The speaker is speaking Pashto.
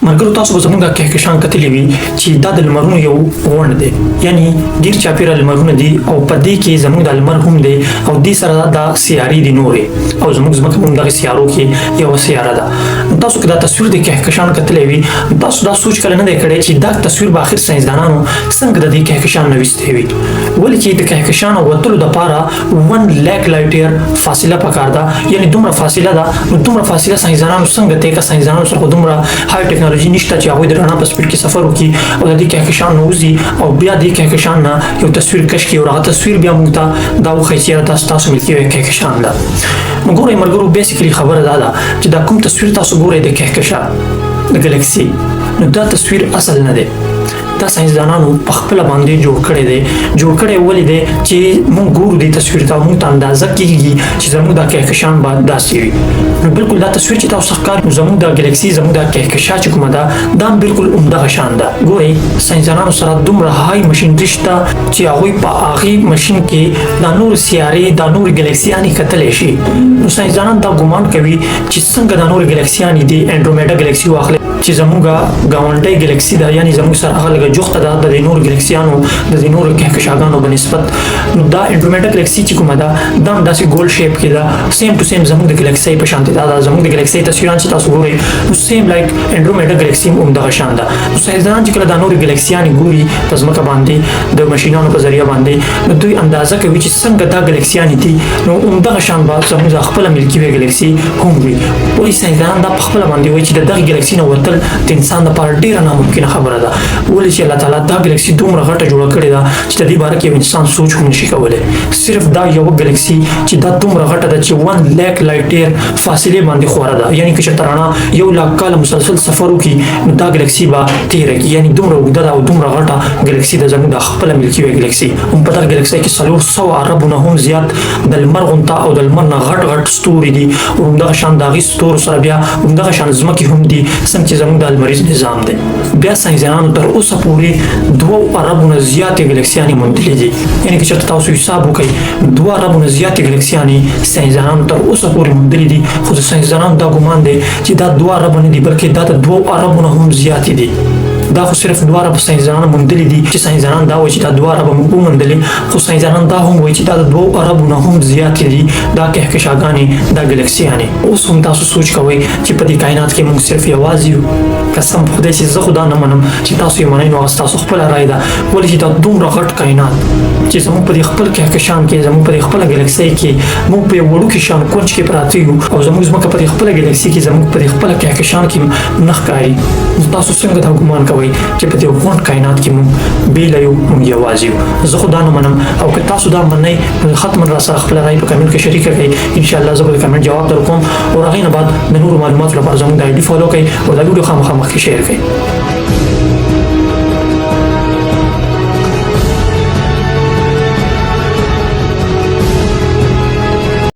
مرګرو تاسو به زموږ د کهکشان کتلې وي چې دا د لمرونو یو غونډ دی، یعنی ډیر چاپیره لمرونه دي او په دې کې زموږ د لمر هم دی او دې سره د سیارې دي نورې او زموږ ځمکه هم دغه سیارو کې یو سیاره ده. تاسو که دا تصویر د کهکشان کتلې وي تاسو دا سوچ کله نه دی کړی چې دا تصویر به آخر ساینسدانانو څنګه د دې کهکشان نه ویستې وي، ولې چې د کهکشان وتلو دپاره 1 لک لایټ ایر فاصله پکار ده، یعنی دومره فاصله ده. نو دومره فاصله ساینسدانانو څنګه طی کړه؟ ساینسدانانو سره دومره های ټیکنالوژي نشته چې هغوی د رڼا په سپیډ کې سفر وکړي او د دې کهکشان نه وځي او بیا دې کهکشان نه یو تصویر کشف کړي او هغه تصویر بیا موږ ته دا وښیي چې دا ستاسو ملکي کهکشان ده. نو ګورئ ملګرو، بیسیکلي خبره دا ده چې دا کوم تصویر تاسو ګورئ د کهکشان د ګلکسي، نو دا تصویر اصل نه دی، دا ساینسدانانو په خپل باندې جوړ کړی دی. جوړ کړی ولې دی چې موږ ګورو دې تصویر ته موږ ته اندازه کېږي چې زموږ دا کهکشان به داسې وي. نو بالکل دا تصویر چې تاسو ښکاري زموږ دا ګلکسي زموږ دا کهکشان چې کومه ده دا بالکل همدغه شان ده. ګورئ ساینسدانانو سره دومره های مشینري شته چې هغوی په هغې مشین کې دا نور سیارې دا نور ګلکسیانې کتلی شي. نو ساینسدانان دا ګمان کوي چې څنګه دا نور ګلکسیانې دي انډرومیډا ګلکسي واخلئ چې زموږ ګاونډی ګلکسي ده، یعنی زموږ سره هغه لږه جوخته ده د دې نورو ګلکسیانو د دې نورو کهکشانونو په نسبت. نو دا انډرومیډا ګلکسي چې کومه ده دا هم داسې ګول شیپ کې ده، سیم ټو سیم زموږ د ګلکسۍ په شانتې ده. زموږ د ګلکسۍ تصویران چې تاسو ګورئ نو سیم لایک انډرومیډا ګلکسي هم همدغه شان ده. نو ساینسدانان چې کله دا نورې ګلکسیانې ګوري په ځمکه باندې د مشینانو په ذریعه باندې، نو دوی اندازه کوي چې څنګه دا ګلکسیانې دي نو همدغه شان به زموږ خپله ملکي وی ګلکسي هم وي. ولې ساینسدانان دا په خپله باندې وایي چې د دغې ګلکسي نه وتل د انسان لپاره ډیره ناممکنه خبره ده، ولې چې الله تعالی دا ګلکسي دومره غټه جوړه کړې ده چې د دې باره کې یو انسان سوچ هم نشي کولی. صرف دا یوه ګلکسي چې دا دومره غټه ده چې 1 لک لایټ ایر فاصلې باندې خوره ده، یعنی که چېرته رڼا 1 لک کاله مسلسل سفر وکړي نو دا ګلکسي به تېره کړي، یعنی دومره اوږده ده او دومره غټه ګلکسي ده زموږ د خپله ملکي وی ګلکسي. هم په دغه ګلکسۍ کې 400 اربونه هم زیات د لمر غونته او د لمر نه غټ غټ ستوري دي او همدغه شان د هغې ستورو سره بیا همدغه شان ځمکې هم دي څنګه چې زموږ د لمریز نظام دی. بیا ساینسدانانو تر اوسه پورې 2 اربونه زیاتې ګلکسیانې موندلې دي، یعنی که چېرته تاسو حساب وکړئ 2 اربونه زیاتې ګلکسیانې ساینسدانانو تر اوسه پورې موندلې دي. خو د ساینسدانانو دا ګمان دی چې دا 2 اربه نه دي بلکې دا د 2 اربونه هم زیاتې دي. دا خو صرف 2 اربه ساینسدانان موندلې دي چې ساینسدانان دا وایي چې دا 2 اربه موږ وموندلې، خو ساینسدانان دا هم وایي چې دا د 2 اربو نه هم زیاتې دي دا کهکشانګانې دا ګلکسیانې. اوس هم تاسو سوچ کوئ چې په دې کائنات کې موږ صرف یوازې یو. قسم په خدای چې زه خو دا نه منم چې تاسو یې منئ، نو هغه ستاسو خپله رایه ده، ولې چې دا دومره غټ کائنات چې زموږ په دې خپل کهکشان کې زموږ په دې خپله ګلکسۍ کې موږ په یو وړوکي شان کونج کې پراته یو او زموږ ځمکه په دې خپله ګلکسۍ کې زموږ په دې خپله کهکشان کې نه ښکاري. تاسو څنګه دا ګمان کوئ چې په دې غونډ کائنات کې موږ بیله یو، موږ یوازې یو؟ زه خو دا نه منم، او که تاسو دا منئ نو حتما راسره خپله رایه په کمنټ کې شریکه کړئ. انشاءالله زه به د کمنټ جواب در کوم او هغې نه بعد د نورو معلوماتو لپاره زموږ د آی ډي فالو کړئ او دا ویډیو خامخا مخکې شیر کړئ.